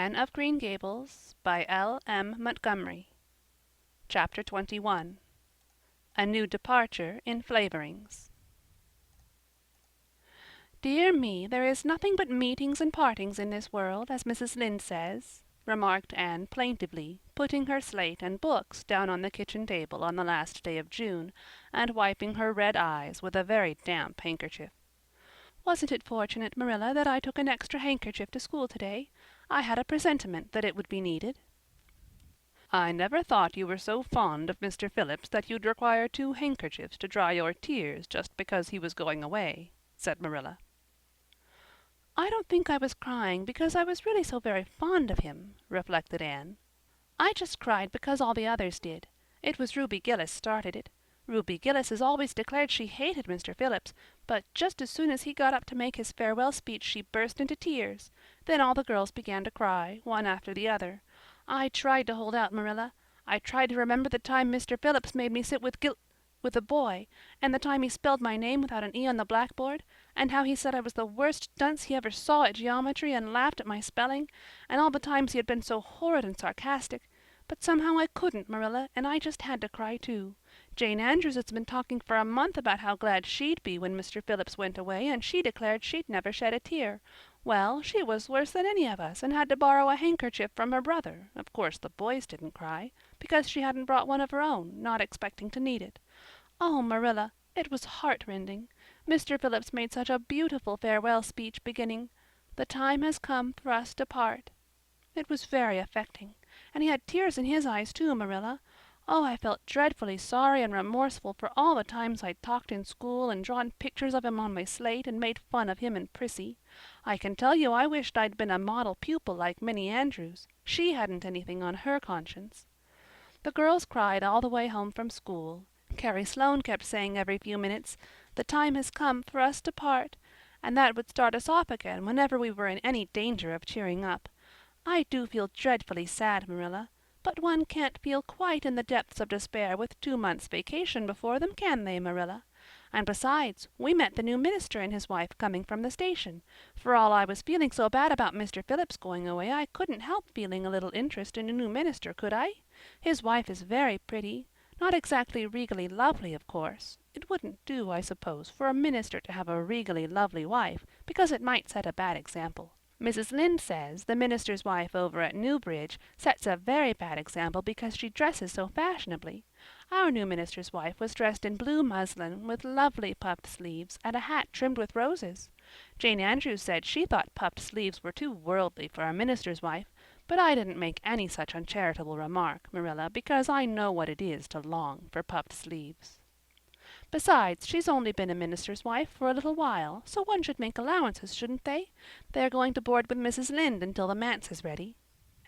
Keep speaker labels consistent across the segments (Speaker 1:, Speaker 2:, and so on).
Speaker 1: Anne of Green Gables by L. M. Montgomery. Chapter 21. A New Departure in Flavorings. "Dear me, there is nothing but meetings and partings in this world, as Mrs. Lynde says," remarked Anne plaintively, putting her slate and books down on the kitchen table on the last day of June, and wiping her red eyes with a very damp handkerchief. "Wasn't it fortunate, Marilla, that I took an extra handkerchief to school today? I had a presentiment that it would be needed." "I never thought you were so fond of Mr. Phillips that you'd require two handkerchiefs to dry your tears just because he was going away," said Marilla. "I don't think I was crying because I was really so very fond of him," reflected Anne. "I just cried because all the others did. It was Ruby Gillis started it. Ruby Gillis has always declared she hated Mr. Phillips, but just as soon as he got up to make his farewell speech she burst into tears. Then all the girls began to cry, one after the other. I tried to hold out, Marilla. I tried to remember the time Mr. Phillips made me sit with a boy, and the time he spelled my name without an E on the blackboard, and how he said I was the worst dunce he ever saw at geometry and laughed at my spelling, and all the times he had been so horrid and sarcastic. But somehow I couldn't, Marilla, and I just had to cry too. Jane Andrews has been talking for a month about how glad she'd be when Mr. Phillips went away, and she declared she'd never shed a tear. Well, she was worse than any of us, and had to borrow a handkerchief from her brother. Of course the boys didn't cry, because she hadn't brought one of her own, not expecting to need it. Oh, Marilla, it was heartrending. Mr. Phillips made such a beautiful farewell speech beginning, 'The time has come for us to part.' It was very affecting, and he had tears in his eyes too, Marilla. Oh, I felt dreadfully sorry and remorseful for all the times I'd talked in school and drawn pictures of him on my slate and made fun of him and Prissy. I can tell you I wished I'd been a model pupil like Minnie Andrews. She hadn't anything on her conscience. The girls cried all the way home from school. Carrie Sloane kept saying every few minutes, 'The time has come for us to part,' and that would start us off again whenever we were in any danger of cheering up. I do feel dreadfully sad, Marilla, but one can't feel quite in the depths of despair with 2 months' vacation before them, can they, Marilla? And besides, we met the new minister and his wife coming from the station. For all I was feeling so bad about Mr. Phillips going away, I couldn't help feeling a little interest in a new minister, could I? His wife is very pretty. Not exactly regally lovely, of course. It wouldn't do, I suppose, for a minister to have a regally lovely wife, because it might set a bad example. Mrs. Lynde says the minister's wife over at Newbridge sets a very bad example because she dresses so fashionably. Our new minister's wife was dressed in blue muslin with lovely puffed sleeves and a hat trimmed with roses. Jane Andrews said she thought puffed sleeves were too worldly for a minister's wife, but I didn't make any such uncharitable remark, Marilla, because I know what it is to long for puffed sleeves. Besides, she's only been a minister's wife for a little while, so one should make allowances, shouldn't they? They're going to board with Mrs. Lynde until the manse is ready."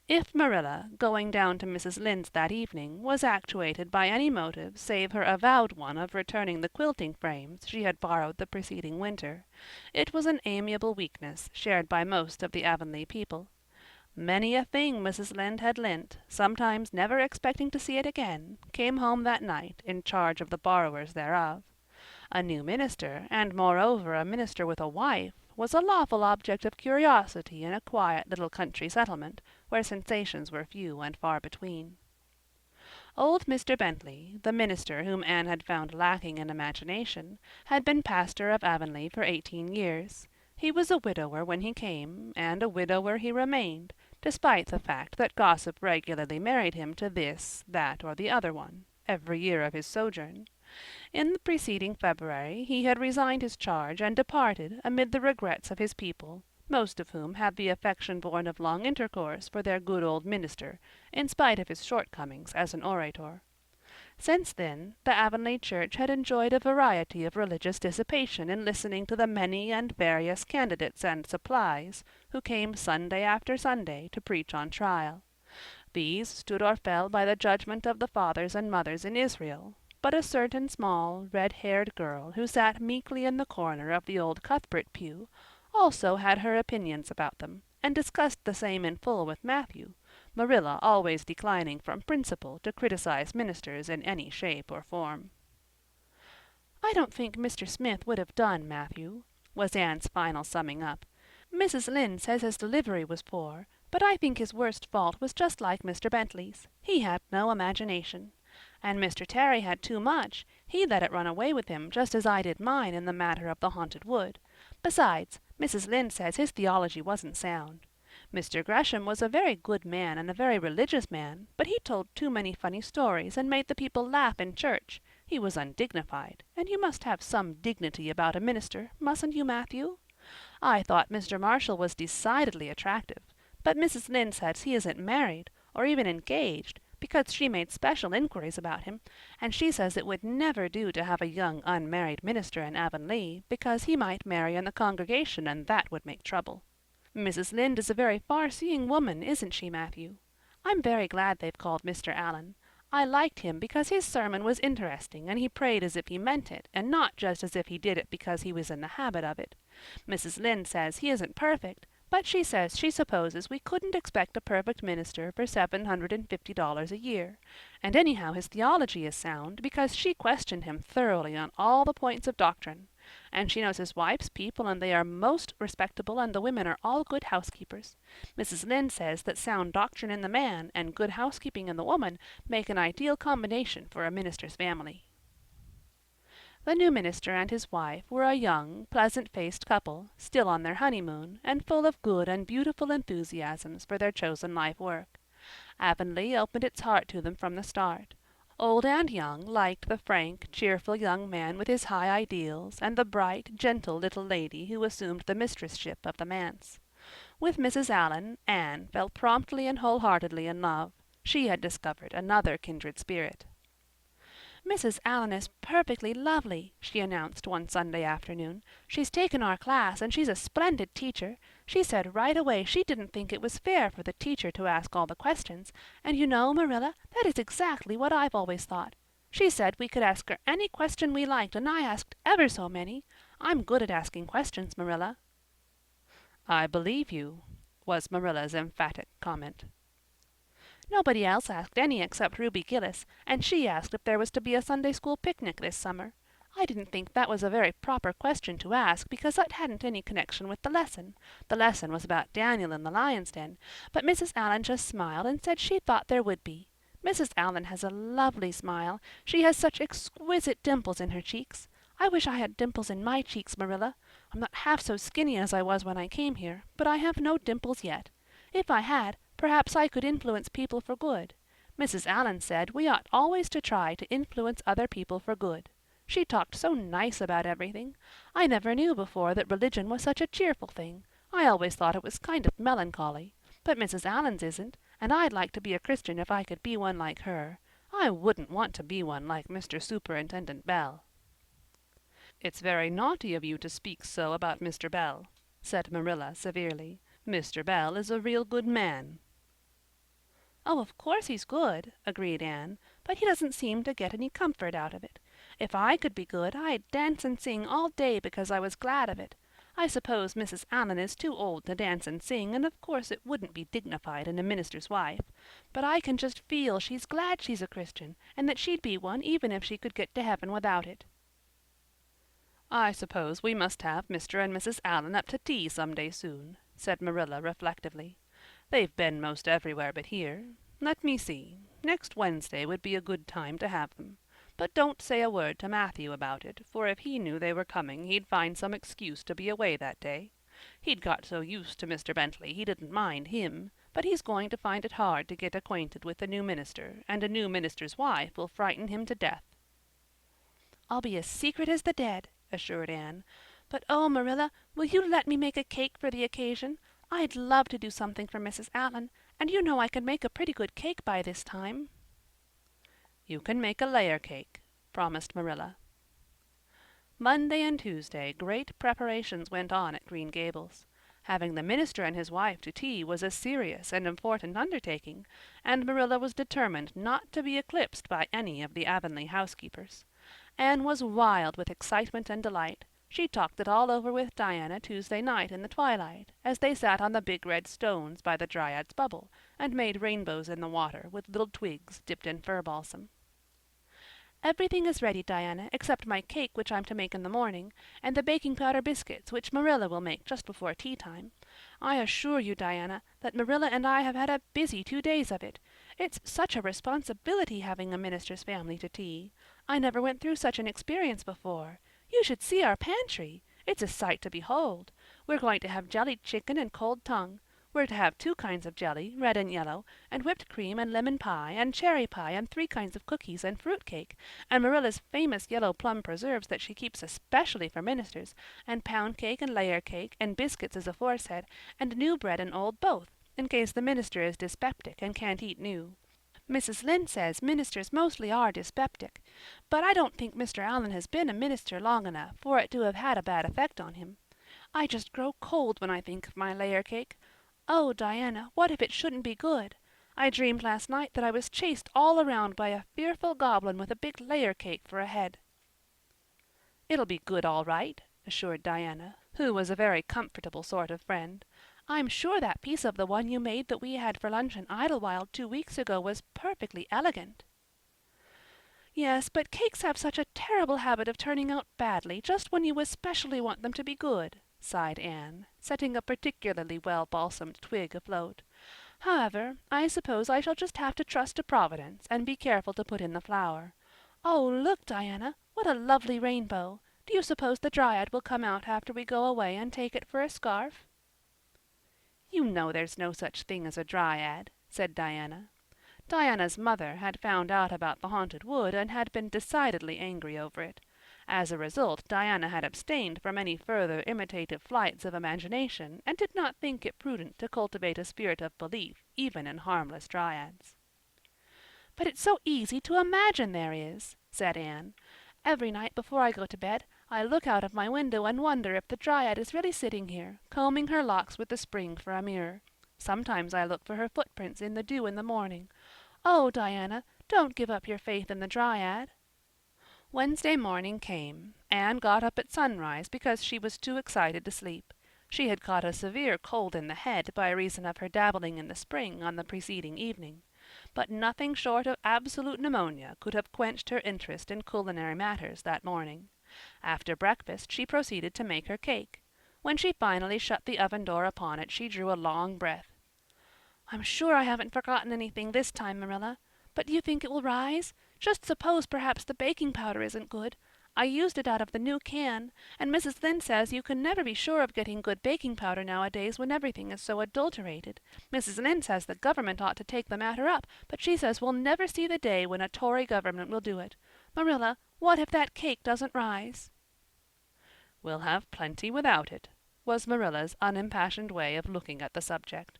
Speaker 1: If Marilla, going down to Mrs. Lynde's that evening, was actuated by any motive save her avowed one of returning the quilting frames she had borrowed the preceding winter, it was an amiable weakness shared by most of the Avonlea people. Many a thing Mrs. Lynde had lent, sometimes never expecting to see it again, came home that night in charge of the borrowers thereof. A new minister, and moreover a minister with a wife, was a lawful object of curiosity in a quiet little country settlement, where sensations were few and far between. Old Mr. Bentley, the minister whom Anne had found lacking in imagination, had been pastor of Avonlea for 18 years. He was a widower when he came, and a widower he remained, despite the fact that gossip regularly married him to this, that, or the other one, every year of his sojourn. In the preceding February he had resigned his charge and departed amid the regrets of his people, most of whom had the affection born of long intercourse for their good old minister, in spite of his shortcomings as an orator. Since then, the Avonlea church had enjoyed a variety of religious dissipation in listening to the many and various candidates and supplies who came Sunday after Sunday to preach on trial. These stood or fell by the judgment of the fathers and mothers in Israel, but a certain small, red-haired girl who sat meekly in the corner of the old Cuthbert pew also had her opinions about them, and discussed the same in full with Matthew, Marilla always declining from principle to criticize ministers in any shape or form. "I don't think Mr. Smith would have done, Matthew," was Anne's final summing up. "Mrs. Lynde says his delivery was poor, But I think his worst fault was just like Mr. Bentley's. He had no imagination. And Mr. Terry had too much. He let it run away with him, just as I did mine in the matter of the haunted wood. Besides, Mrs. Lynde says his theology wasn't sound. Mr. Gresham was a very good man and a very religious man, but he told too many funny stories and made the people laugh in church. He was undignified, and you must have some dignity about a minister, mustn't you, Matthew? I thought Mr. Marshall was decidedly attractive, but Mrs. Lynde says he isn't married, or even engaged, because she made special inquiries about him, and she says it would never do to have a young unmarried minister in Avonlea, because he might marry in the congregation and that would make trouble. Mrs. Lynde is a very far-seeing woman, isn't she, Matthew? I'm very glad they've called Mr. Allen. I liked him because his sermon was interesting and he prayed as if he meant it, and not just as if he did it because he was in the habit of it. Mrs. Lynde says he isn't perfect, but she says she supposes we couldn't expect a perfect minister for $750 a year. And anyhow his theology is sound, because she questioned him thoroughly on all the points of doctrine. And she knows his wife's people, and they are most respectable, and the women are all good housekeepers. Mrs. Lynde says that sound doctrine in the man and good housekeeping in the woman make an ideal combination for a minister's family. The new minister and his wife were a young, pleasant-faced couple, still on their honeymoon, and full of good and beautiful enthusiasms for their chosen life work. Avonlea opened its heart to them from the start. Old and young liked the frank, cheerful young man with his high ideals, and the bright, gentle little lady who assumed the mistressship of the manse. With Mrs. Allen, Anne fell promptly and wholeheartedly in love. She had discovered another kindred spirit. "Mrs. Allen is perfectly lovely," she announced one Sunday afternoon. "She's taken our class, and she's a splendid teacher. She said right away she didn't think it was fair for the teacher to ask all the questions, and you know, Marilla, that is exactly what I've always thought. She said we could ask her any question we liked, and I asked ever so many. I'm good at asking questions, Marilla." "I believe you," was Marilla's emphatic comment. "Nobody else asked any except Ruby Gillis, and she asked if there was to be a Sunday school picnic this summer. I didn't think that was a very proper question to ask, because that hadn't any connection with the lesson. The lesson was about Daniel in the lion's den, but Mrs. Allen just smiled and said she thought there would be. Mrs. Allen has a lovely smile. She has such exquisite dimples in her cheeks. I wish I had dimples in my cheeks, Marilla. I'm not half so skinny as I was when I came here, but I have no dimples yet. If I had, perhaps I could influence people for good. Mrs. Allen said we ought always to try to influence other people for good. She talked so nice about everything. I never knew before that religion was such a cheerful thing. I always thought it was kind of melancholy. But Mrs. Allen's isn't, and I'd like to be a Christian if I could be one like her. I wouldn't want to be one like Mr. Superintendent Bell." "It's very naughty of you to speak so about Mr. Bell," said Marilla severely. "Mr. Bell is a real good man." "Oh, of course he's good," agreed Anne, "but he doesn't seem to get any comfort out of it. If I could be good, I'd dance and sing all day because I was glad of it. I suppose Mrs. Allen is too old to dance and sing, and of course it wouldn't be dignified in a minister's wife. But I can just feel she's glad she's a Christian, and that she'd be one even if she could get to heaven without it." "I suppose we must have Mr. and Mrs. Allen up to tea some day soon," said Marilla reflectively. "They've been most everywhere but here. Let me see. Next Wednesday would be a good time to have them. But don't say a word to Matthew about it, for if he knew they were coming he'd find some excuse to be away that day. He'd got so used to Mr. Bentley he didn't mind him, but he's going to find it hard to get acquainted with the new minister, and a new minister's wife will frighten him to death." "I'll be as secret as the dead," assured Anne. "But oh, Marilla, will you let me make a cake for the occasion? I'd love to do something for Mrs. Allen, and you know I can make a pretty good cake by this time." "You can make a layer cake," promised Marilla. Monday and Tuesday great preparations went on at Green Gables. Having the minister and his wife to tea was a serious and important undertaking, and Marilla was determined not to be eclipsed by any of the Avonlea housekeepers. Anne was wild with excitement and delight. She talked it all over with Diana Tuesday night in the twilight, as they sat on the big red stones by the Dryad's Bubble, and made rainbows in the water with little twigs dipped in fir balsam. "Everything is ready, Diana, except my cake which I'm to make in the morning, and the baking powder biscuits which Marilla will make just before tea time. I assure you, Diana, that Marilla and I have had a busy 2 days of it. It's such a responsibility having a minister's family to tea. I never went through such an experience before. You should see our pantry. It's a sight to behold. We're going to have jellied chicken and cold tongue. We're to have 2 kinds of jelly, red and yellow, and whipped cream and lemon pie, and cherry pie, and 3 kinds of cookies, and fruit cake, and Marilla's famous yellow plum preserves that she keeps especially for ministers, and pound cake and layer cake, and biscuits as aforesaid, and new bread and old both, in case the minister is dyspeptic and can't eat new. Mrs. Lynde says ministers mostly are dyspeptic, but I don't think Mr. Allan has been a minister long enough for it to have had a bad effect on him. I just grow cold when I think of my layer cake. Oh, Diana, what if it shouldn't be good? I dreamed last night that I was chased all around by a fearful goblin with a big layer cake for a head. It'll be good all right, assured Diana, who was a very comfortable sort of friend. I'm sure that piece of the one you made that we had for lunch in Idlewild 2 weeks ago was perfectly elegant. Yes, but cakes have such a terrible habit of turning out badly just when you especially want them to be good, sighed Anne, setting a particularly well-balsamed twig afloat. However, I suppose I shall just have to trust to Providence and be careful to put in the flour. Oh, look, Diana, what a lovely rainbow! Do you suppose the Dryad will come out after we go away and take it for a scarf? You know there's no such thing as a Dryad, said Diana. Diana's mother had found out about the haunted wood and had been decidedly angry over it. As a result, Diana had abstained from any further imitative flights of imagination, and did not think it prudent to cultivate a spirit of belief even in harmless dryads. "But it's so easy to imagine there is," said Anne. "Every night before I go to bed I look out of my window and wonder if the Dryad is really sitting here, combing her locks with the spring for a mirror. Sometimes I look for her footprints in the dew in the morning. Oh, Diana, don't give up your faith in the Dryad." Wednesday morning came. Anne got up at sunrise because she was too excited to sleep. She had caught a severe cold in the head by reason of her dabbling in the spring on the preceding evening. But nothing short of absolute pneumonia could have quenched her interest in culinary matters that morning. After breakfast she proceeded to make her cake. When she finally shut the oven door upon it she drew a long breath. "I'm sure I haven't forgotten anything this time, Marilla. But do you think it will rise? Just suppose perhaps the baking powder isn't good. I used it out of the new can, and Mrs. Lynde says you can never be sure of getting good baking powder nowadays when everything is so adulterated. Mrs. Lynde says the government ought to take the matter up, but she says we'll never see the day when a Tory government will do it. Marilla, what if that cake doesn't rise?" "We'll have plenty without it," was Marilla's unimpassioned way of looking at the subject.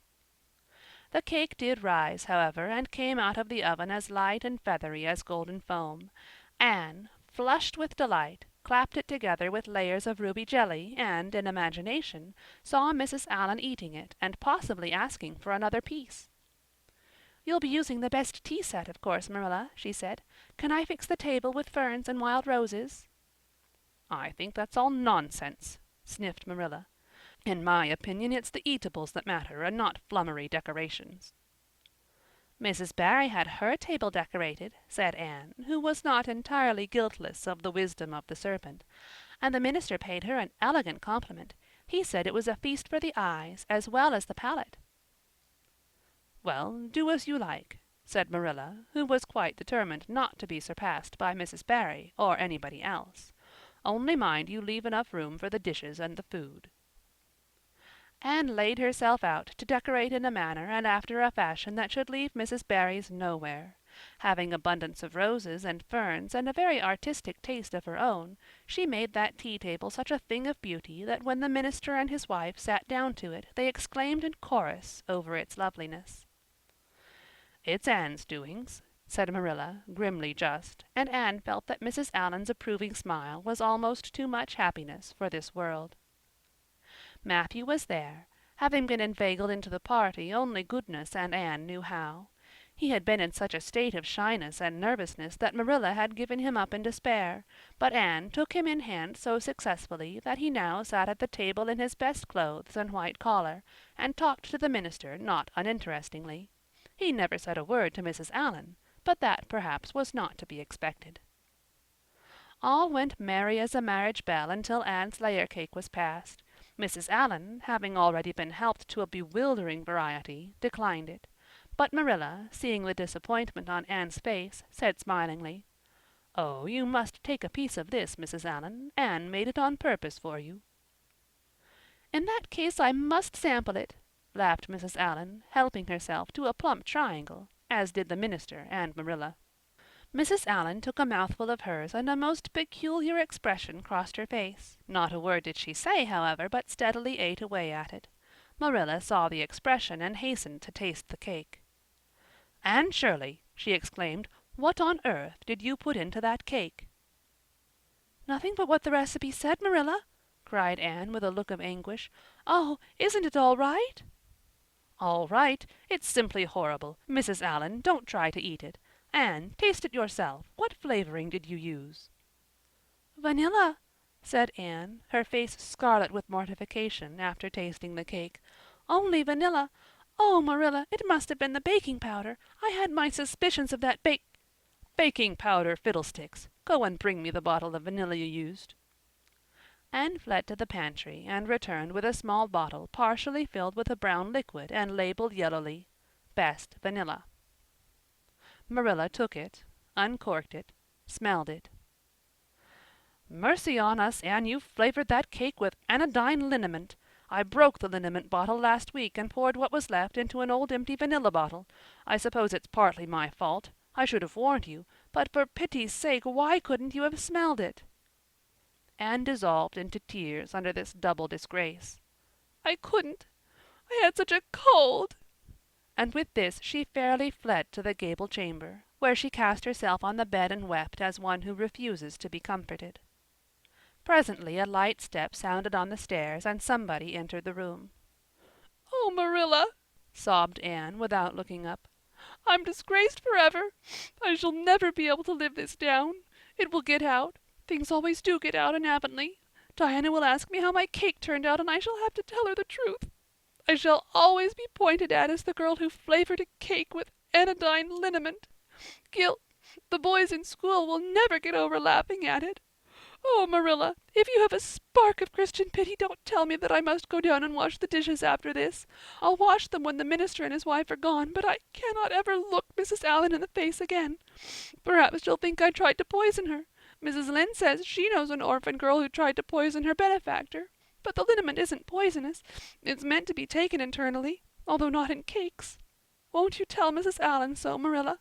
Speaker 1: The cake did rise, however, and came out of the oven as light and feathery as golden foam. Anne, flushed with delight, clapped it together with layers of ruby jelly, and, in imagination, saw Mrs. Allan eating it and possibly asking for another piece. "You'll be using the best tea set, of course, Marilla," she said. "Can I fix the table with ferns and wild roses?" "I think that's all nonsense," sniffed Marilla. "In my opinion it's the eatables that matter and not flummery decorations." "Mrs. Barry had her table decorated," said Anne, who was not entirely guiltless of the wisdom of the serpent, "and the minister paid her an elegant compliment. He said it was a feast for the eyes as well as the palate." "Well, do as you like," said Marilla, who was quite determined not to be surpassed by Mrs. Barry or anybody else. "Only mind you leave enough room for the dishes and the food." Anne laid herself out to decorate in a manner and after a fashion that should leave Mrs. Barry's nowhere. Having abundance of roses and ferns and a very artistic taste of her own, she made that tea-table such a thing of beauty that when the minister and his wife sat down to it they exclaimed in chorus over its loveliness. "It's Anne's doings," said Marilla, grimly just, and Anne felt that Mrs. Allan's approving smile was almost too much happiness for this world. Matthew was there, having been inveigled into the party only goodness and Anne knew how. He had been in such a state of shyness and nervousness that Marilla had given him up in despair, but Anne took him in hand so successfully that he now sat at the table in his best clothes and white collar, and talked to the minister not uninterestingly. He never said a word to Mrs. Allan, but that perhaps was not to be expected. All went merry as a marriage bell until Anne's layer cake was passed. Mrs. Allan, having already been helped to a bewildering variety, declined it. But Marilla, seeing the disappointment on Anne's face, said smilingly, "Oh, you must take a piece of this, Mrs. Allan. Anne made it on purpose for you." "In that case I must sample it," laughed Mrs. Allan, helping herself to a plump triangle, as did the minister and Marilla. Mrs. Allan took a mouthful of hers and a most peculiar expression crossed her face. Not a word did she say, however, but steadily ate away at it. Marilla saw the expression and hastened to taste the cake. "Anne Shirley," she exclaimed, "what on earth did you put into that cake?" "Nothing but what the recipe said, Marilla," cried Anne with a look of anguish. "Oh, isn't it all right?" "All right? It's simply horrible. Mrs. Allan, don't try to eat it. Anne, taste it yourself. What flavoring did you use?" "Vanilla," said Anne, her face scarlet with mortification after tasting the cake. "Only vanilla. Oh, Marilla, it must have been the baking powder. I had my suspicions of that "Baking powder fiddlesticks! Go and bring me the bottle of vanilla you used." Anne fled to the pantry and returned with a small bottle partially filled with a brown liquid and labeled yellowly, "Best vanilla." Marilla took it, uncorked it, smelled it. "Mercy on us, Anne, you've flavored that cake with anodyne liniment. I broke the liniment bottle last week and poured what was left into an old empty vanilla bottle. I suppose it's partly my fault. I should have warned you, but for pity's sake, why couldn't you have smelled it?" Anne dissolved into tears under this double disgrace. "I couldn't. I had such a cold." And with this she fairly fled to the gable chamber, where she cast herself on the bed and wept as one who refuses to be comforted. Presently a light step sounded on the stairs and somebody entered the room. "Oh, Marilla," sobbed Anne, without looking up, "I'm disgraced forever. I shall never be able to live this down. It will get out. Things always do get out in Avonlea. Diana will ask me how my cake turned out and I shall have to tell her the truth. I shall always be pointed at as the girl who flavored a cake with anodyne liniment. Gil, the boys in school will never get over laughing at it. Oh, Marilla, if you have a spark of Christian pity, don't tell me that I must go down and wash the dishes after this. I'll wash them when the minister and his wife are gone, but I cannot ever look Mrs. Allan in the face again. Perhaps she'll think I tried to poison her. Mrs. Lynde says she knows an orphan girl who tried to poison her benefactor. But the liniment isn't poisonous. It's meant to be taken internally, although not in cakes. Won't you tell Mrs. Allan so, Marilla?"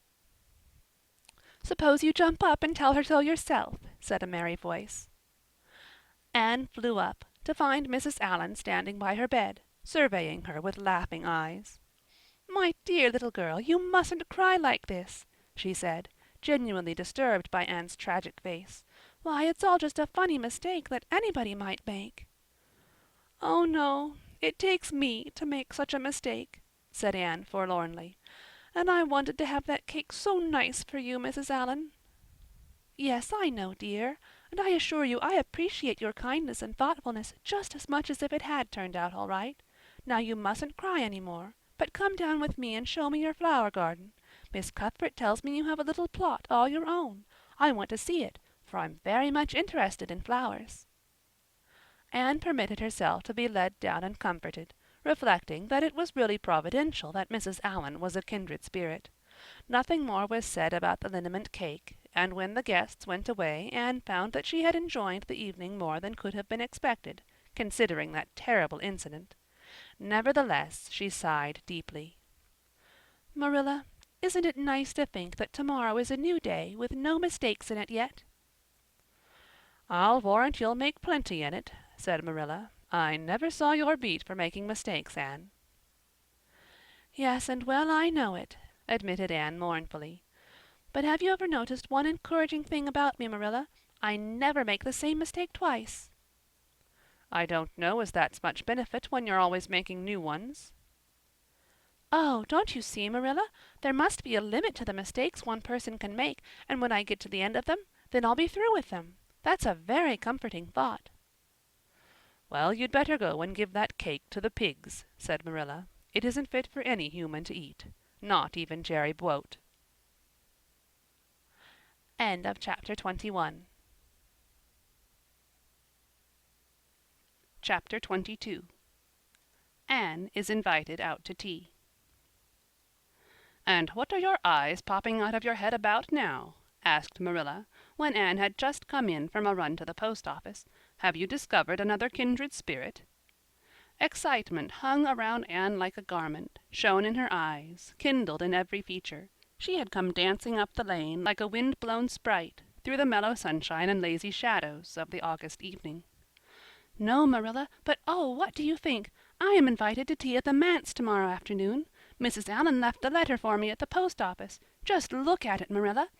Speaker 1: "Suppose you jump up and tell her so yourself," said a merry voice. Anne flew up, to find Mrs. Allan standing by her bed, surveying her with laughing eyes. "My dear little girl, you mustn't cry like this," she said, genuinely disturbed by Anne's tragic face. "Why, it's all just a funny mistake that anybody might make." "Oh, no, it takes me to make such a mistake," said Anne forlornly. "And I wanted to have that cake so nice for you, Mrs. Allan." "Yes, I know, dear, and I assure you I appreciate your kindness and thoughtfulness just as much as if it had turned out all right. Now you mustn't cry any more, but come down with me and show me your flower garden. Miss Cuthbert tells me you have a little plot all your own. I want to see it, for I'm very much interested in flowers." Anne permitted herself to be led down and comforted, reflecting that it was really providential that Mrs. Allan was a kindred spirit. Nothing more was said about the liniment cake, and when the guests went away Anne found that she had enjoyed the evening more than could have been expected, considering that terrible incident. Nevertheless, she sighed deeply. "Marilla, isn't it nice to think that tomorrow is a new day with no mistakes in it yet?" "I'll warrant you'll make plenty in it," said Marilla. "I never saw your beat for making mistakes, Anne." "Yes, and well I know it," admitted Anne mournfully. "But have you ever noticed one encouraging thing about me, Marilla? I never make the same mistake twice." "I don't know as that's much benefit when you're always making new ones." "Oh, don't you see, Marilla? There must be a limit to the mistakes one person can make, and when I get to the end of them, then I'll be through with them. That's a very comforting thought." "Well, you'd better go and give that cake to the pigs," said Marilla. "It isn't fit for any human to eat, not even Jerry Buote." Chapter Chapter 22 Anne is invited out to tea. "And what are your eyes popping out of your head about now?" asked Marilla, when Anne had just come in from a run to the post office. "Have you discovered another kindred spirit?" Excitement hung around Anne like a garment, shone in her eyes, kindled in every feature. She had come dancing up the lane like a wind-blown sprite through the mellow sunshine and lazy shadows of the August evening. "No, Marilla, but oh, what do you think? I am invited to tea at the manse tomorrow afternoon. Mrs. Allan left a letter for me at the post office. Just look at it, Marilla.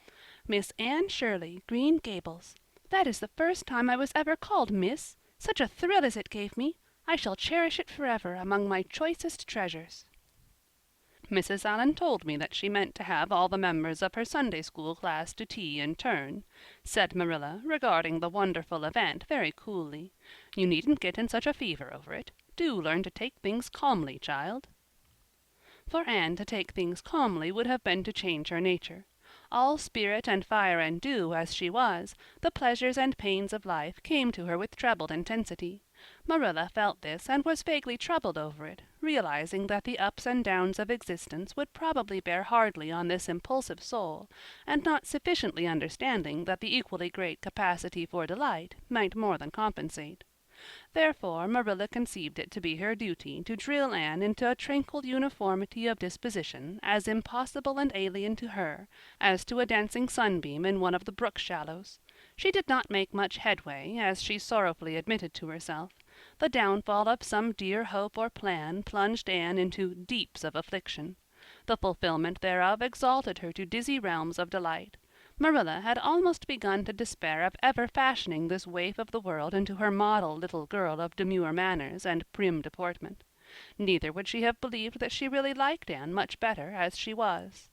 Speaker 1: Miss Anne Shirley, Green Gables. That is the first time I was ever called Miss. Such a thrill as it gave me. I shall cherish it forever among my choicest treasures." "Mrs. Allan told me that she meant to have all the members of her Sunday school class to tea in turn," said Marilla, regarding the wonderful event very coolly. "You needn't get in such a fever over it. Do learn to take things calmly, child." For Anne to take things calmly would have been to change her nature. All spirit and fire and dew as she was, the pleasures and pains of life came to her with trebled intensity. Marilla felt this and was vaguely troubled over it, realizing that the ups and downs of existence would probably bear hardly on this impulsive soul, and not sufficiently understanding that the equally great capacity for delight might more than compensate. Therefore Marilla conceived it to be her duty to drill Anne into a tranquil uniformity of disposition as impossible and alien to her as to a dancing sunbeam in one of the brook shallows. She did not make much headway, as she sorrowfully admitted to herself. The downfall of some dear hope or plan plunged Anne into deeps of affliction. The fulfillment thereof exalted her to dizzy realms of delight. Marilla had almost begun to despair of ever fashioning this waif of the world into her model little girl of demure manners and prim deportment. Neither would she have believed that she really liked Anne much better as she was.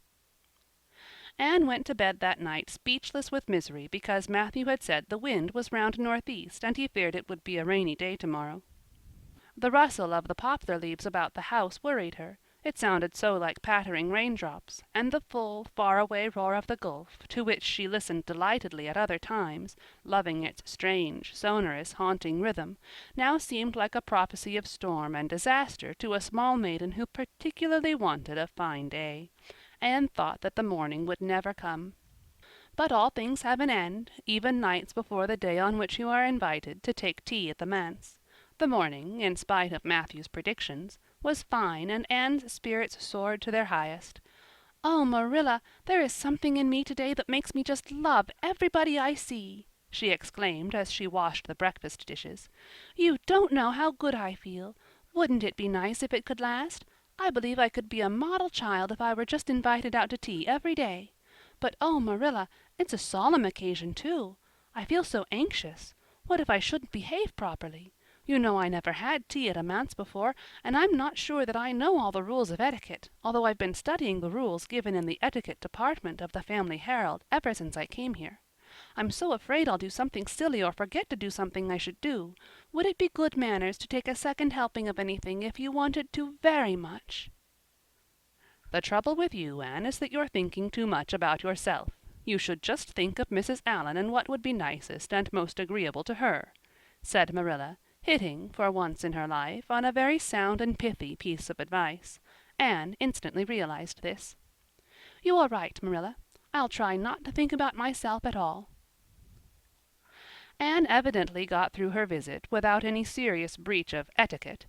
Speaker 1: Anne went to bed that night speechless with misery because Matthew had said the wind was round northeast and he feared it would be a rainy day tomorrow. The rustle of the poplar leaves about the house worried her. It sounded so like pattering raindrops, and the full, far-away roar of the Gulf, to which she listened delightedly at other times, loving its strange, sonorous, haunting rhythm, now seemed like a prophecy of storm and disaster to a small maiden who particularly wanted a fine day. Anne thought that the morning would never come. But all things have an end, even nights before the day on which you are invited to take tea at the manse. The morning, in spite of Matthew's predictions, was fine, and Anne's spirits soared to their highest. "Oh, Marilla, there is something in me today that makes me just love everybody I see," she exclaimed as she washed the breakfast dishes. "You don't know how good I feel. Wouldn't it be nice if it could last? I believe I could be a model child if I were just invited out to tea every day. But oh, Marilla, it's a solemn occasion too. I feel so anxious. What if I shouldn't behave properly? You know I never had tea at a manse before, and I'm not sure that I know all the rules of etiquette, although I've been studying the rules given in the etiquette department of the Family Herald ever since I came here. I'm so afraid I'll do something silly or forget to do something I should do. Would it be good manners to take a second helping of anything if you wanted to very much?" "The trouble with you, Anne, is that you're thinking too much about yourself. You should just think of Mrs. Allan and what would be nicest and most agreeable to her," said Marilla, hitting, for once in her life, on a very sound and pithy piece of advice. Anne instantly realized this. "You are right, Marilla. I'll try not to think about myself at all." Anne evidently got through her visit without any serious breach of etiquette,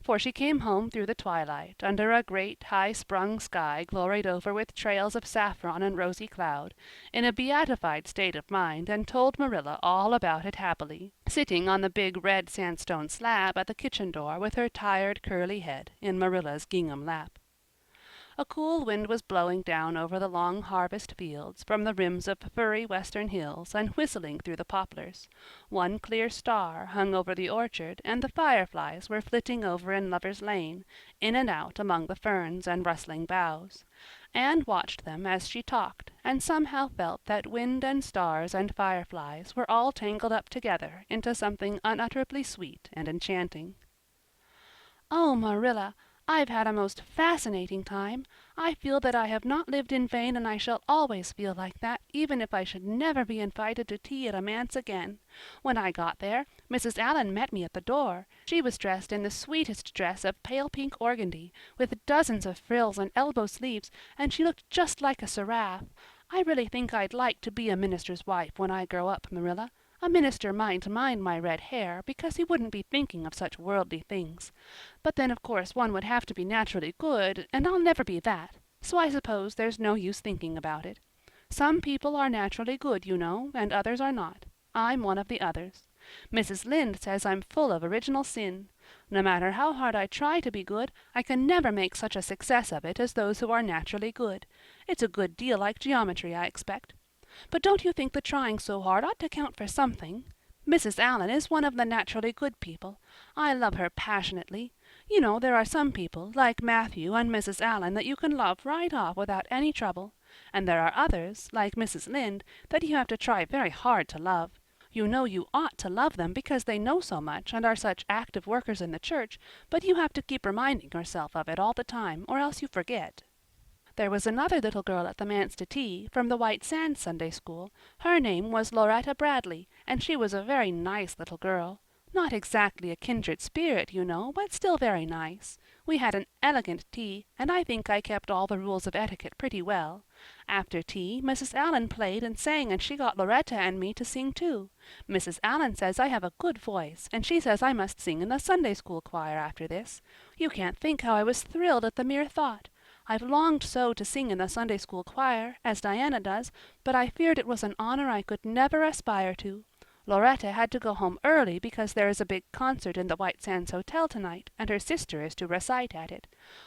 Speaker 1: for she came home through the twilight, under a great high-sprung sky gloried over with trails of saffron and rosy cloud, in a beatified state of mind, and told Marilla all about it happily, sitting on the big red sandstone slab at the kitchen door with her tired curly head in Marilla's gingham lap. A cool wind was blowing down over the long harvest fields from the rims of furry western hills and whistling through the poplars. One clear star hung over the orchard, and the fireflies were flitting over in Lover's Lane, in and out among the ferns and rustling boughs. Anne watched them as she talked, and somehow felt that wind and stars and fireflies were all tangled up together into something unutterably sweet and enchanting. "Oh, Marilla, I've had a most fascinating time. I feel that I have not lived in vain, and I shall always feel like that, even if I should never be invited to tea at a manse again. When I got there, Mrs. Allan met me at the door. She was dressed in the sweetest dress of pale pink organdy, with dozens of frills and elbow sleeves, and she looked just like a seraph. I really think I'd like to be a minister's wife when I grow up, Marilla. A minister mightn't mind my red hair, because he wouldn't be thinking of such worldly things. But then of course one would have to be naturally good, and I'll never be that, so I suppose there's no use thinking about it. Some people are naturally good, you know, and others are not. I'm one of the others. Mrs. Lynde says I'm full of original sin. No matter how hard I try to be good, I can never make such a success of it as those who are naturally good. It's a good deal like geometry, I expect. But don't you think the trying so hard ought to count for something? Mrs. Allan is one of the naturally good people. I love her passionately. You know, there are some people, like Matthew and Mrs. Allan, that you can love right off without any trouble. And there are others, like Mrs. Lynde, that you have to try very hard to love. You know you ought to love them because they know so much and are such active workers in the church, but you have to keep reminding yourself of it all the time, or else you forget. There was another little girl at the manse to tea, from the White Sands Sunday School. Her name was Lauretta Bradley, and she was a very nice little girl. Not exactly a kindred spirit, you know, but still very nice. We had an elegant tea, and I think I kept all the rules of etiquette pretty well. After tea, Mrs. Allan played and sang, and she got Lauretta and me to sing too. Mrs. Allan says I have a good voice, and she says I must sing in the Sunday school choir after this. You can't think how I was thrilled at the mere thought. I've longed so to sing in the Sunday school choir, as Diana does, but I feared it was an honor I could never aspire to. Lauretta had to go home early because there is a big concert in the White Sands Hotel tonight, and her sister is to recite at it.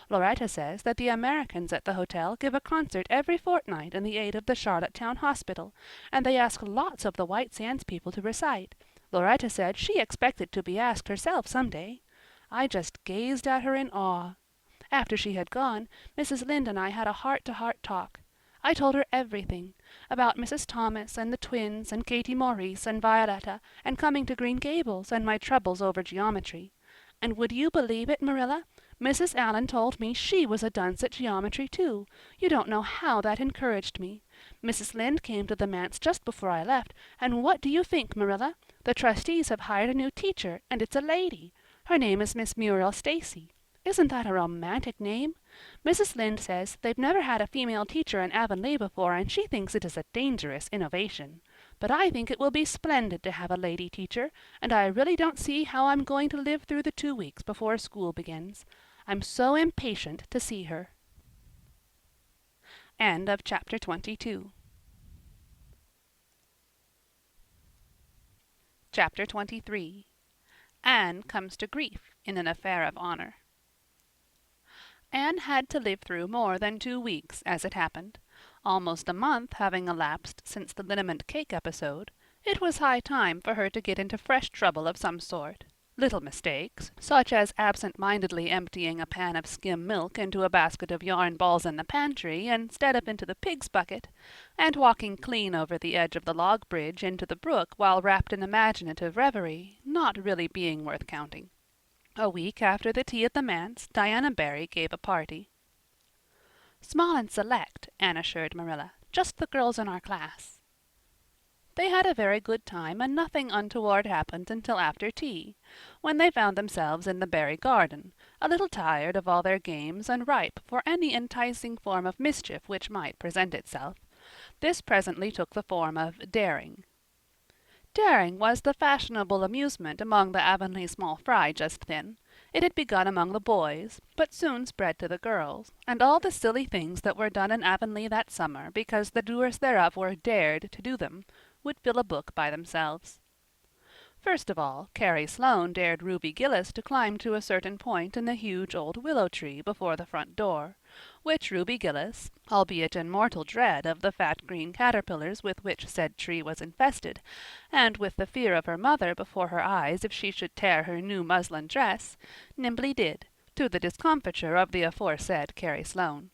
Speaker 1: Lauretta says that the Americans at the hotel give a concert every fortnight in the aid of the Charlottetown Hospital, and they ask lots of the White Sands people to recite. Lauretta said she expected to be asked herself some day. I just gazed at her in awe. After she had gone, Mrs. Lynde and I had a heart-to-heart talk. I told her everything, about Mrs. Thomas and the twins and Katie Maurice and Violetta and coming to Green Gables and my troubles over geometry. And would you believe it, Marilla? Mrs. Allan told me she was a dunce at geometry too. You don't know how that encouraged me. Mrs. Lynde came to the manse just before I left, and what do you think, Marilla? The trustees have hired a new teacher, and it's a lady. Her name is Miss Muriel Stacy. Isn't that a romantic name? Mrs. Lynde says they've never had a female teacher in Avonlea before, and she thinks it is a dangerous innovation. But I think it will be splendid to have a lady teacher, and I really don't see how I'm going to live through the 2 weeks before school begins. I'm so impatient to see her. End of chapter 22. Chapter 23. Anne comes to grief in an affair of honor. Anne had to live through more than 2 weeks, as it happened. Almost a month having elapsed since the liniment cake episode, it was high time for her to get into fresh trouble of some sort. Little mistakes, such as absent-mindedly emptying a pan of skim milk into a basket of yarn balls in the pantry instead of into the pig's bucket, and walking clean over the edge of the log bridge into the brook while wrapped in imaginative reverie, not really being worth counting. A week after the tea at the manse, Diana Barry gave a party. "Small and select," Anne assured Marilla. "Just the girls in our class." They had a very good time, and nothing untoward happened until after tea, when they found themselves in the Barry garden, a little tired of all their games and ripe for any enticing form of mischief which might present itself. This presently took the form of daring. Daring was the fashionable amusement among the Avonlea small fry just then. It had begun among the boys, but soon spread to the girls, and all the silly things that were done in Avonlea that summer because the doers thereof were dared to do them, would fill a book by themselves. First of all, Carrie Sloane dared Ruby Gillis to climb to a certain point in the huge old willow tree before the front door, which Ruby Gillis, albeit in mortal dread of the fat green caterpillars with which said tree was infested, and with the fear of her mother before her eyes if she should tear her new muslin dress, nimbly did, to the discomfiture of the aforesaid Carrie Sloane.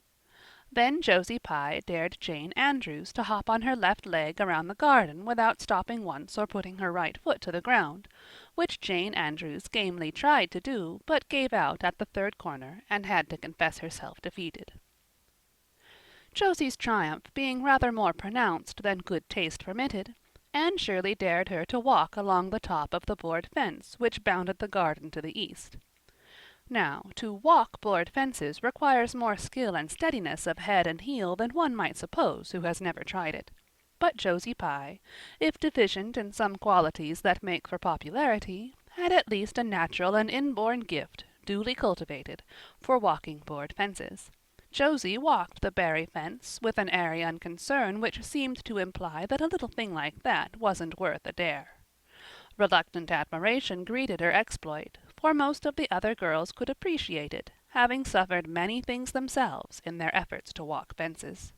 Speaker 1: Then Josie Pye dared Jane Andrews to hop on her left leg around the garden without stopping once or putting her right foot to the ground, which Jane Andrews gamely tried to do, but gave out at the third corner and had to confess herself defeated. Josie's triumph being rather more pronounced than good taste permitted, Anne Shirley dared her to walk along the top of the board fence which bounded the garden to the east. Now, to walk board fences requires more skill and steadiness of head and heel than one might suppose who has never tried it. But Josie Pye, if deficient in some qualities that make for popularity, had at least a natural and inborn gift, duly cultivated, for walking board fences. Josie walked the Barry fence with an airy unconcern which seemed to imply that a little thing like that wasn't worth a dare. Reluctant admiration greeted her exploit, for most of the other girls could appreciate it, having suffered many things themselves in their efforts to walk fences.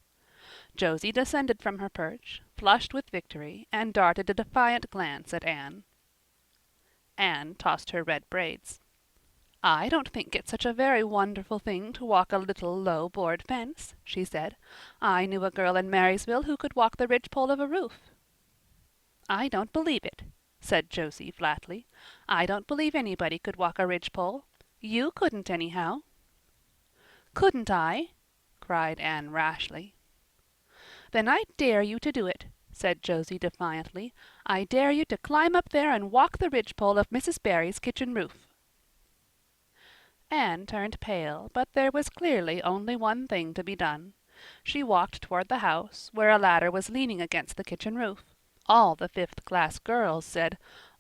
Speaker 1: Josie descended from her perch, flushed with victory, and darted a defiant glance at Anne. Anne tossed her red braids. "I don't think it such a very wonderful thing to walk a little low board fence," she said. "I knew a girl in Marysville who could walk the ridgepole of a roof." "I don't believe it," said Josie flatly. "I don't believe anybody could walk a ridgepole. You couldn't anyhow." "Couldn't I?" cried Anne rashly. "Then I dare you to do it," said Josie defiantly. "I dare you to climb up there and walk the ridgepole of Mrs. Barry's kitchen roof." Anne turned pale, but there was clearly only one thing to be done. She walked toward the house, where a ladder was leaning against the kitchen roof. All the fifth-class girls said,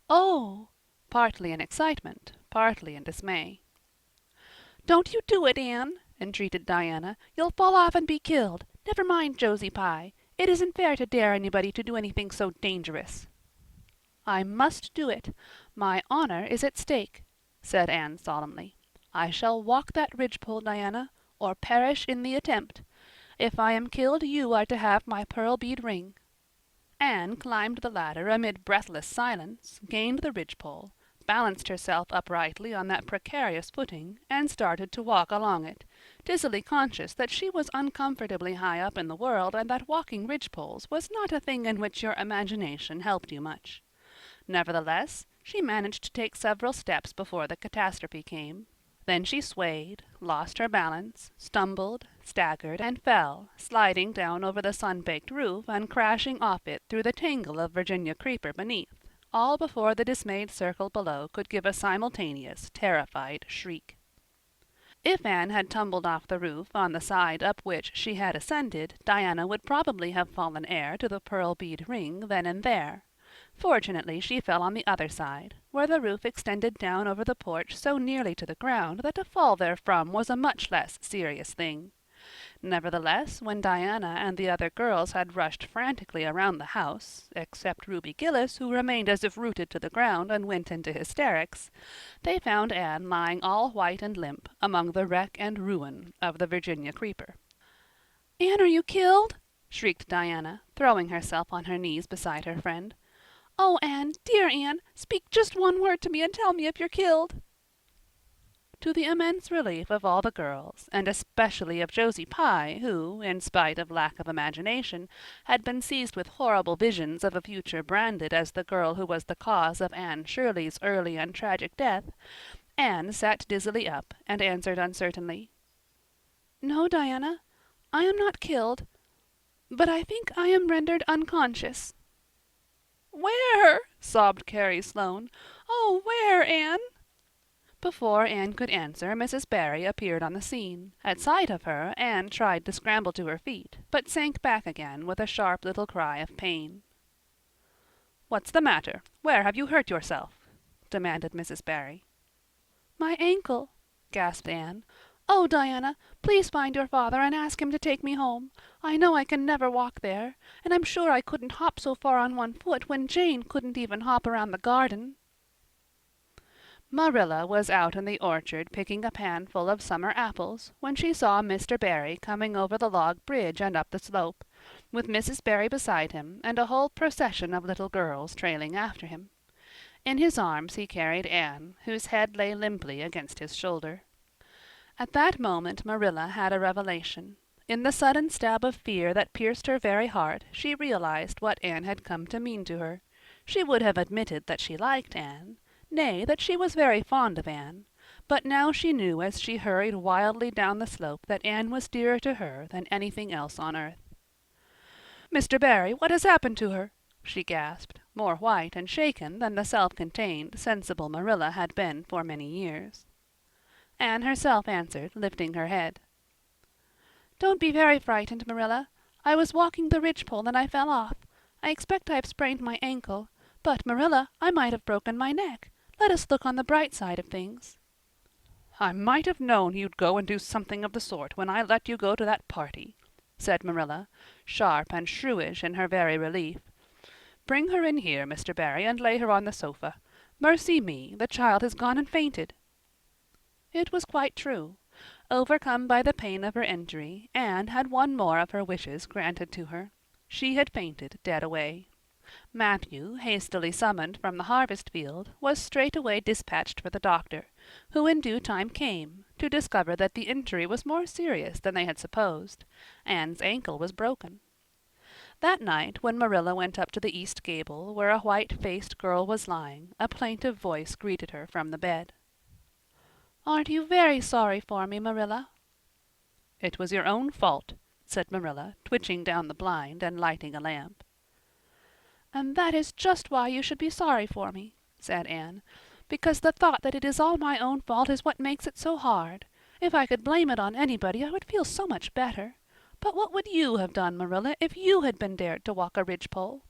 Speaker 1: "Oh!" partly in excitement, partly in dismay. "Don't you do it, Anne," entreated Diana. "You'll fall off and be killed. Never mind Josie Pye. It isn't fair to dare anybody to do anything so dangerous." "I must do it. My honor is at stake," said Anne solemnly. "I shall walk that ridgepole, Diana, or perish in the attempt. If I am killed, you are to have my pearl bead ring." Anne climbed the ladder amid breathless silence, gained the ridgepole, balanced herself uprightly on that precarious footing, and started to walk along it, dizzily conscious that she was uncomfortably high up in the world and that walking ridgepoles was not a thing in which your imagination helped you much. Nevertheless, she managed to take several steps before the catastrophe came. Then she swayed, lost her balance, stumbled, staggered, and fell, sliding down over the sun-baked roof and crashing off it through the tangle of Virginia creeper beneath, all before the dismayed circle below could give a simultaneous, terrified shriek. If Anne had tumbled off the roof on the side up which she had ascended, Diana would probably have fallen heir to the pearl bead ring then and there. Fortunately she fell on the other side, where the roof extended down over the porch so nearly to the ground that a fall therefrom was a much less serious thing. Nevertheless, when Diana and the other girls had rushed frantically around the house, except Ruby Gillis, who remained as if rooted to the ground and went into hysterics, they found Anne lying all white and limp among the wreck and ruin of the Virginia creeper. "Anne, are you killed?" shrieked Diana, throwing herself on her knees beside her friend. "Oh, Anne, dear Anne, speak just one word to me and tell me if you're killed." To the immense relief of all the girls, and especially of Josie Pye, who, in spite of lack of imagination, had been seized with horrible visions of a future branded as the girl who was the cause of Anne Shirley's early and tragic death, Anne sat dizzily up and answered uncertainly, "No, Diana, I am not killed, but I think I am rendered unconscious." "Where?" sobbed Carrie Sloane. "Oh, where, Anne?" Before Anne could answer, Mrs. Barry appeared on the scene. At sight of her, Anne tried to scramble to her feet, but sank back again with a sharp little cry of pain. "What's the matter? Where have you hurt yourself?" demanded Mrs. Barry. "My ankle," gasped Anne. "Oh, Diana, please find your father and ask him to take me home. I know I can never walk there, and I'm sure I couldn't hop so far on one foot when Jane couldn't even hop around the garden." Marilla was out in the orchard picking a pan full of summer apples when she saw Mr. Barry coming over the log bridge and up the slope, with Mrs. Barry beside him and a whole procession of little girls trailing after him. In his arms he carried Anne, whose head lay limply against his shoulder. At that moment Marilla had a revelation. In the sudden stab of fear that pierced her very heart, she realized what Anne had come to mean to her. She would have admitted that she liked Anne, nay, that she was very fond of Anne, but now she knew as she hurried wildly down the slope that Anne was dearer to her than anything else on earth. "Mr. Barry, what has happened to her?" she gasped, more white and shaken than the self-contained, sensible Marilla had been for many years. Anne herself answered, lifting her head. "Don't be very frightened, Marilla. I was walking the ridgepole and I fell off. I expect I've sprained my ankle. But, Marilla, I might have broken my neck. Let us look on the bright side of things." "I might have known you'd go and do something of the sort when I let you go to that party," said Marilla, sharp and shrewish in her very relief. "Bring her in here, Mr. Barry, and lay her on the sofa. Mercy me, the child has gone and fainted." It was quite true. Overcome by the pain of her injury, Anne had one more of her wishes granted to her. She had fainted dead away. Matthew, hastily summoned from the harvest field, was straightway dispatched for the doctor, who in due time came, to discover that the injury was more serious than they had supposed. Anne's ankle was broken. That night, when Marilla went up to the east gable, where a white-faced girl was lying, a plaintive voice greeted her from the bed. "Aren't you very sorry for me, Marilla?" "It was your own fault," said Marilla, twitching down the blind and lighting a lamp. "And that is just why you should be sorry for me," said Anne, "because the thought that it is all my own fault is what makes it so hard. If I could blame it on anybody I would feel so much better. But what would you have done, Marilla, if you had been dared to walk a ridgepole?"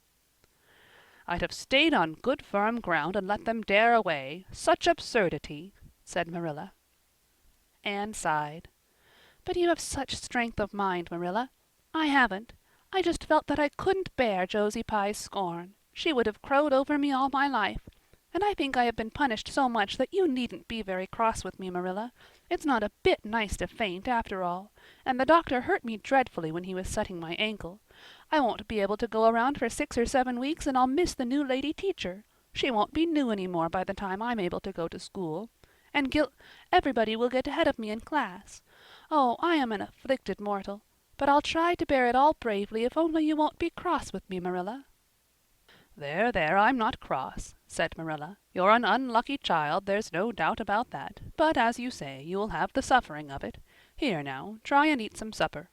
Speaker 1: "I'd have stayed on good firm ground and let them dare away. Such absurdity," said Marilla. Anne sighed. "But you have such strength of mind, Marilla. I haven't. I just felt that I couldn't bear Josie Pye's scorn. She would have crowed over me all my life. And I think I have been punished so much that you needn't be very cross with me, Marilla. It's not a bit nice to faint, after all. And the doctor hurt me dreadfully when he was setting my ankle. I won't be able to go around for 6 or 7 weeks, and I'll miss the new lady teacher. She won't be new any more by the time I'm able to go to school. And everybody will get ahead of me in class. Oh, I am an afflicted mortal. But I'll try to bear it all bravely if only you won't be cross with me, Marilla." "There, there, I'm not cross," said Marilla. "You're an unlucky child, there's no doubt about that. But, as you say, you'll have the suffering of it. Here now, try and eat some supper."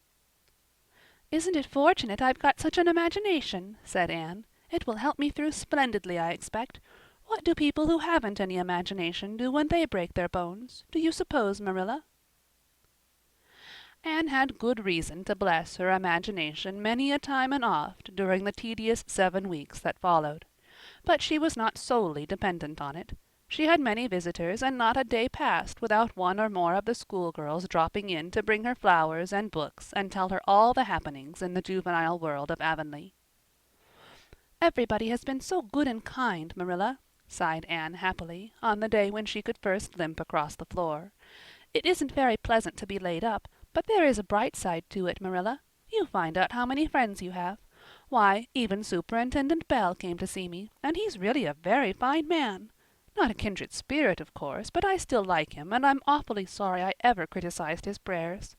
Speaker 1: "Isn't it fortunate I've got such an imagination?" said Anne. "It will help me through splendidly, I expect. What do people who haven't any imagination do when they break their bones, do you suppose, Marilla?" Anne had good reason to bless her imagination many a time and oft during the tedious 7 weeks that followed. But she was not solely dependent on it. She had many visitors, and not a day passed without one or more of the schoolgirls dropping in to bring her flowers and books and tell her all the happenings in the juvenile world of Avonlea. "Everybody has been so good and kind, Marilla," sighed Anne happily, on the day when she could first limp across the floor. "It isn't very pleasant to be laid up, but there is a bright side to it, Marilla. You find out how many friends you have. Why, even Superintendent Bell came to see me, and he's really a very fine man. Not a kindred spirit, of course, but I still like him, and I'm awfully sorry I ever criticized his prayers.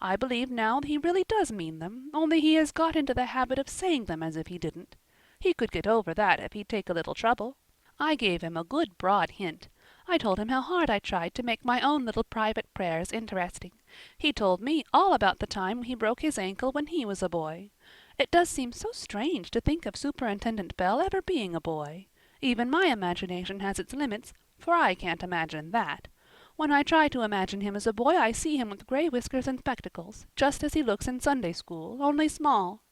Speaker 1: I believe now he really does mean them, only he has got into the habit of saying them as if he didn't. He could get over that if he'd take a little trouble. I gave him a good broad hint. I told him how hard I tried to make my own little private prayers interesting. He told me all about the time he broke his ankle when he was a boy. It does seem so strange to think of Superintendent Bell ever being a boy. Even my imagination has its limits, for I can't imagine that. When I try to imagine him as a boy I see him with gray whiskers and spectacles, just as he looks in Sunday school, only small.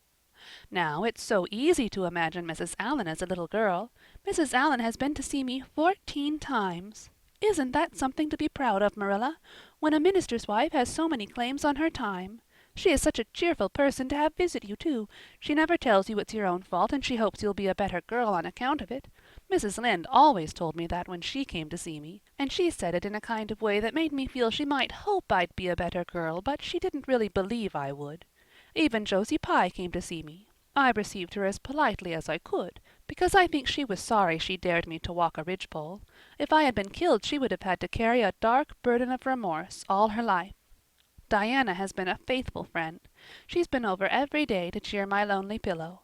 Speaker 1: Now, it's so easy to imagine Mrs. Allan as a little girl. Mrs. Allan has been to see me 14 times. Isn't that something to be proud of, Marilla, when a minister's wife has so many claims on her time? She is such a cheerful person to have visit you, too. She never tells you it's your own fault, and she hopes you'll be a better girl on account of it. Mrs. Lynde always told me that when she came to see me, and she said it in a kind of way that made me feel she might hope I'd be a better girl, but she didn't really believe I would. Even Josie Pye came to see me. I received her as politely as I could, because I think she was sorry she dared me to walk a ridgepole. If I had been killed she would have had to carry a dark burden of remorse all her life. Diana has been a faithful friend. She's been over every day to cheer my lonely pillow.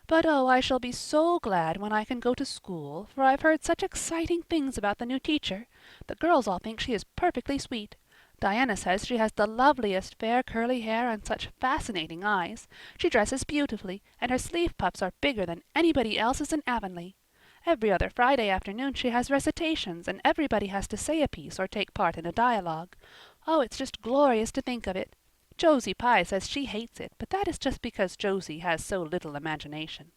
Speaker 1: But oh, I shall be so glad when I can go to school, for I've heard such exciting things about the new teacher. The girls all think she is perfectly sweet. Diana says she has the loveliest fair curly hair and such fascinating eyes. She dresses beautifully, and her sleeve puffs are bigger than anybody else's in Avonlea. Every other Friday afternoon she has recitations, and everybody has to say a piece or take part in a dialogue. Oh, it's just glorious to think of it. Josie Pye says she hates it, but that is just because Josie has so little imagination.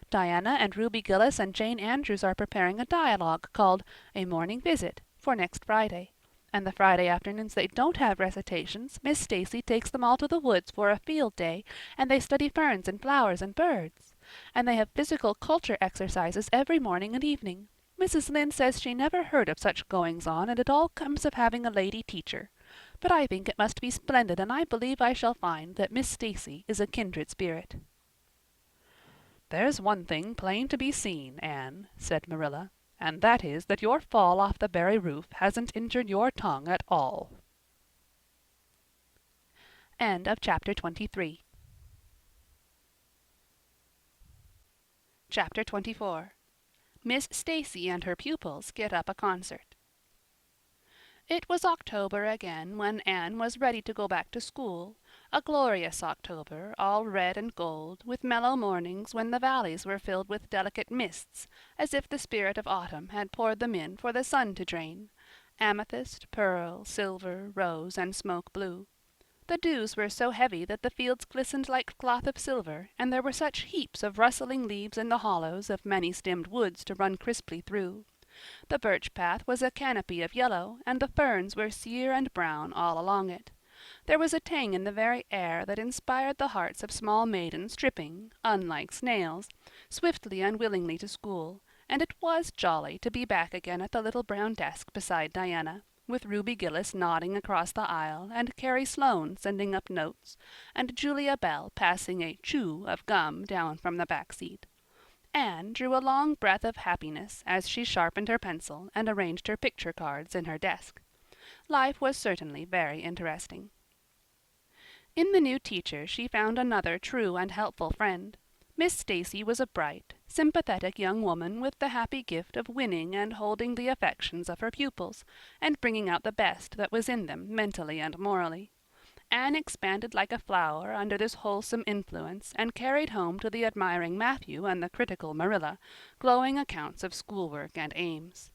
Speaker 1: Diana and Ruby Gillis and Jane Andrews are preparing a dialogue called A Morning Visit for next Friday. And the Friday afternoons they don't have recitations, Miss Stacy takes them all to the woods for a field day, and they study ferns and flowers and birds. And they have physical culture exercises every morning and evening. Mrs. Lynde says she never heard of such goings-on, and it all comes of having a lady teacher. But I think it must be splendid, and I believe I shall find that Miss Stacy is a kindred spirit.
Speaker 2: "There's one thing plain to be seen, Anne," said Marilla, "and that is that your fall off the Barry roof hasn't injured your tongue at all."
Speaker 1: End of chapter 23. Chapter 24. Miss Stacy and her pupils get up a concert. It was October again when Anne was ready to go back to school, a glorious October, all red and gold, with mellow mornings when the valleys were filled with delicate mists, as if the spirit of autumn had poured them in for the sun to drain, amethyst, pearl, silver, rose, and smoke blue. The dews were so heavy that the fields glistened like cloth of silver, and there were such heaps of rustling leaves in the hollows of many-stemmed woods to run crisply through. The birch path was a canopy of yellow, and the ferns were sere and brown all along it. There was a tang in the very air that inspired the hearts of small maidens tripping, unlike snails, swiftly and willingly to school, and it was jolly to be back again at the little brown desk beside Diana, with Ruby Gillis nodding across the aisle, and Carrie Sloane sending up notes, and Julia Bell passing a chew of gum down from the back seat. Anne drew a long breath of happiness as she sharpened her pencil and arranged her picture cards in her desk. Life was certainly very interesting. In the new teacher she found another true and helpful friend. Miss Stacy was a bright, sympathetic young woman with the happy gift of winning and holding the affections of her pupils, and bringing out the best that was in them mentally and morally. Anne expanded like a flower under this wholesome influence, and carried home to the admiring Matthew and the critical Marilla glowing accounts of schoolwork and aims.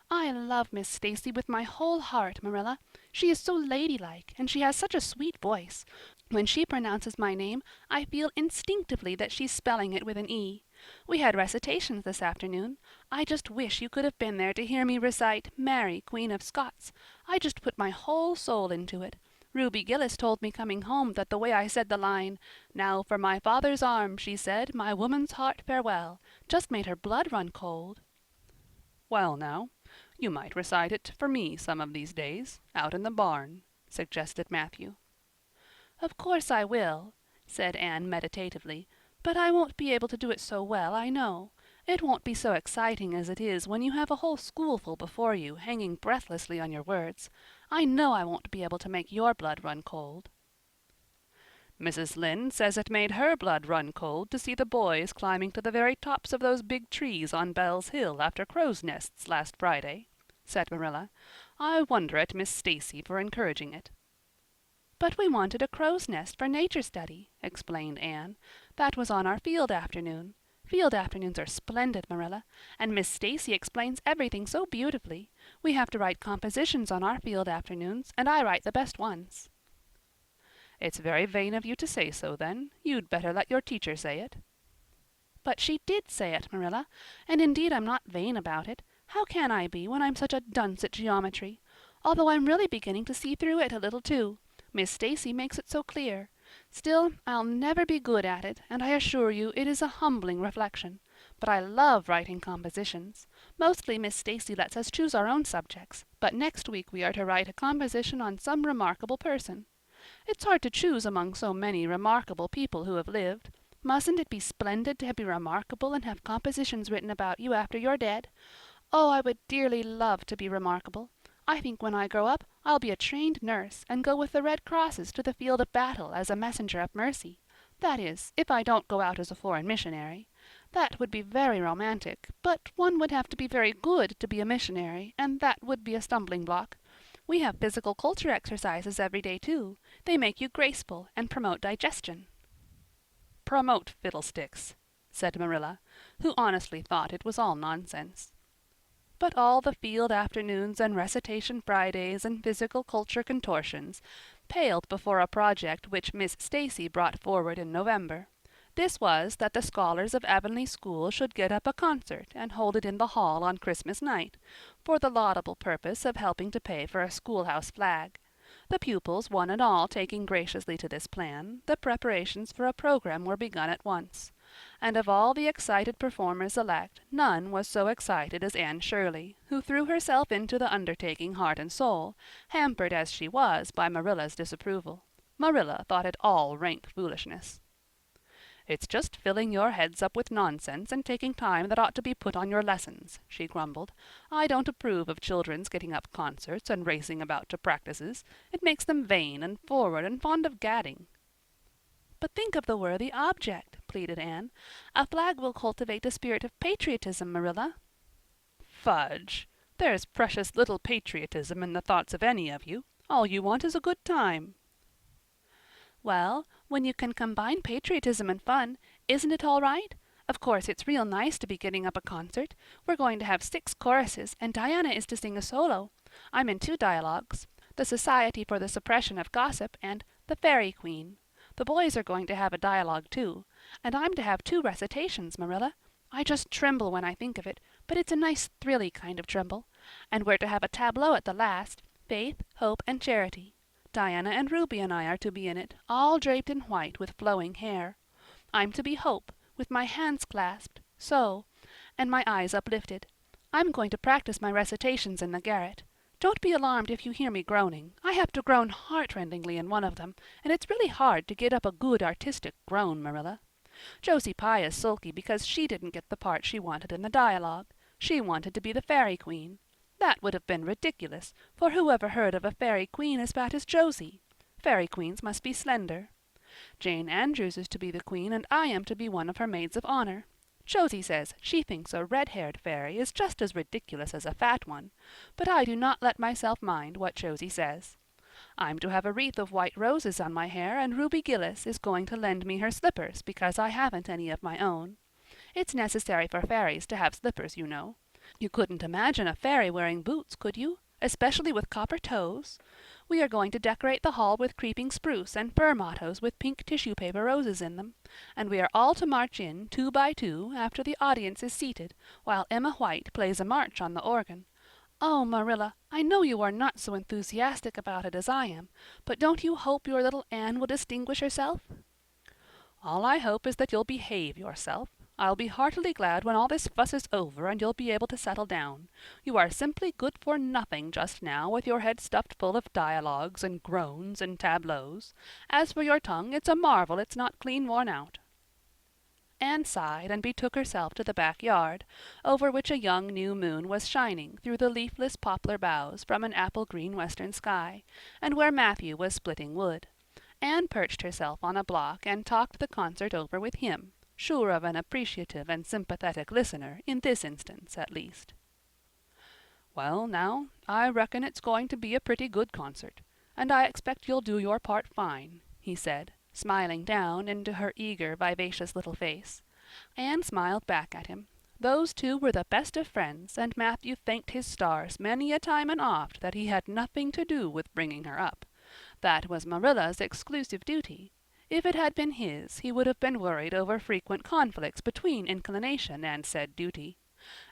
Speaker 1: "I love Miss Stacy with my whole heart, Marilla. She is so ladylike, and she has such a sweet voice. When she pronounces my name, I feel instinctively that she's spelling it with an E. We had recitations this afternoon. I just wish you could have been there to hear me recite Mary, Queen of Scots. I just put my whole soul into it. Ruby Gillis told me coming home that the way I said the line, 'Now for my father's arms,' she said, 'my woman's heart farewell,' just made her blood run cold."
Speaker 2: "Well now, you might recite it for me some of these days, out in the barn," suggested Matthew.
Speaker 1: "Of course I will," said Anne meditatively, "but I won't be able to do it so well, I know. It won't be so exciting as it is when you have a whole schoolful before you, hanging breathlessly on your words. I know I won't be able to make your blood run cold."
Speaker 2: "Mrs. Lynde says it made her blood run cold to see the boys climbing to the very tops of those big trees on Bell's Hill after crow's nests last Friday," said Marilla. "I wonder at Miss Stacy for encouraging it."
Speaker 1: "But we wanted a crow's nest for nature study," explained Anne. "That was on our field afternoon. Field afternoons are splendid, Marilla, and Miss Stacy explains everything so beautifully. We have to write compositions on our field afternoons, and I write the best ones."
Speaker 2: "It's very vain of you to say so, then. You'd better let your teacher say it."
Speaker 1: "But she did say it, Marilla, and indeed I'm not vain about it. How can I be when I'm such a dunce at geometry? Although I'm really beginning to see through it a little too. Miss Stacy makes it so clear. Still, I'll never be good at it, and I assure you it is a humbling reflection. But I love writing compositions. Mostly Miss Stacy lets us choose our own subjects, but next week we are to write a composition on some remarkable person. It's hard to choose among so many remarkable people who have lived. Mustn't it be splendid to be remarkable and have compositions written about you after you're dead? Oh, I would dearly love to be remarkable. I think when I grow up I'll be a trained nurse and go with the Red Crosses to the field of battle as a messenger of mercy. That is, if I don't go out as a foreign missionary. That would be very romantic, but one would have to be very good to be a missionary, and that would be a stumbling block. We have physical culture exercises every day, too. They make you graceful and promote digestion.
Speaker 2: Promote fiddlesticks, said Marilla, who honestly thought it was all nonsense. But all the field afternoons and recitation Fridays and physical culture contortions paled before a project which Miss Stacy brought forward in November. This was that the scholars of Avonlea School should get up a concert and hold it in the hall on Christmas night, for the laudable purpose of helping to pay for a schoolhouse flag. The pupils one and all taking graciously to this plan, the preparations for a program were begun at once. And of all the excited performers-elect, none was so excited as Anne Shirley, who threw herself into the undertaking heart and soul, hampered as she was by Marilla's disapproval. Marilla thought it all rank foolishness. "It's just filling your heads up with nonsense and taking time that ought to be put on your lessons," she grumbled. "I don't approve of children's getting up concerts and racing about to practices. It makes them vain and forward and fond of gadding."
Speaker 1: "But think of the worthy object," pleaded Anne. "A flag will cultivate a spirit of patriotism, Marilla."
Speaker 2: "Fudge! There's precious little patriotism in the thoughts of any of you. All you want is a good time."
Speaker 1: "Well, when you can combine patriotism and fun, isn't it all right? Of course, it's real nice to be getting up a concert. We're going to have 6 choruses, and Diana is to sing a solo. I'm in 2 dialogues, the Society for the Suppression of Gossip and the Fairy Queen. The boys are going to have a dialogue too, and I'm to have 2 recitations, Marilla. I just tremble when I think of it, but it's a nice thrilly kind of tremble. And we're to have a tableau at the last, Faith, Hope, and Charity. Diana and Ruby and I are to be in it, all draped in white with flowing hair. I'm to be Hope, with my hands clasped, so, and my eyes uplifted. I'm going to practice my recitations in the garret. Don't be alarmed if you hear me groaning. I have to groan heartrendingly in one of them, and it's really hard to get up a good artistic groan, Marilla. Josie Pye is sulky because she didn't get the part she wanted in the dialogue. She wanted to be the Fairy Queen. That would have been ridiculous, for who ever heard of a fairy queen as fat as Josie? Fairy queens must be slender. Jane Andrews is to be the queen, and I am to be one of her maids of honor. Josie says she thinks a red-haired fairy is just as ridiculous as a fat one, but I do not let myself mind what Josie says. I'm to have a wreath of white roses on my hair, and Ruby Gillis is going to lend me her slippers because I haven't any of my own. It's necessary for fairies to have slippers, you know. You couldn't imagine a fairy wearing boots, could you? Especially with copper toes. We are going to decorate the hall with creeping spruce and fir mottos with pink tissue paper roses in them, and we are all to march in 2 by 2 after the audience is seated, while Emma White plays a march on the organ. Oh, Marilla, I know you are not so enthusiastic about it as I am, but don't you hope your little Anne will distinguish herself?
Speaker 2: All I hope is that you'll behave yourself. I'll be heartily glad when all this fuss is over and you'll be able to settle down. You are simply good for nothing just now, with your head stuffed full of dialogues and groans and tableaux. As for your tongue, it's a marvel it's not clean worn out." Anne sighed and betook herself to the backyard, over which a young new moon was shining through the leafless poplar boughs from an apple-green western sky, and where Matthew was splitting wood. Anne perched herself on a block and talked the concert over with him, sure of an appreciative and sympathetic listener in this instance at least. "Well, now, I reckon it's going to be a pretty good concert, and I expect you'll do your part fine," he said, smiling down into her eager, vivacious little face. Anne smiled back at him. Those two were the best of friends, and Matthew thanked his stars many a time and oft that he had nothing to do with bringing her up. That was Marilla's exclusive duty. If it had been his, he would have been worried over frequent conflicts between inclination and said duty.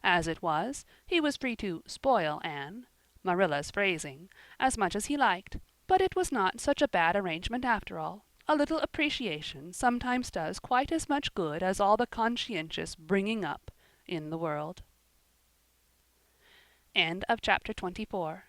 Speaker 2: As it was, he was free to "spoil Anne," Marilla's phrasing, as much as he liked, but it was not such a bad arrangement after all. A little appreciation sometimes does quite as much good as all the conscientious bringing up in the world. End of chapter 24.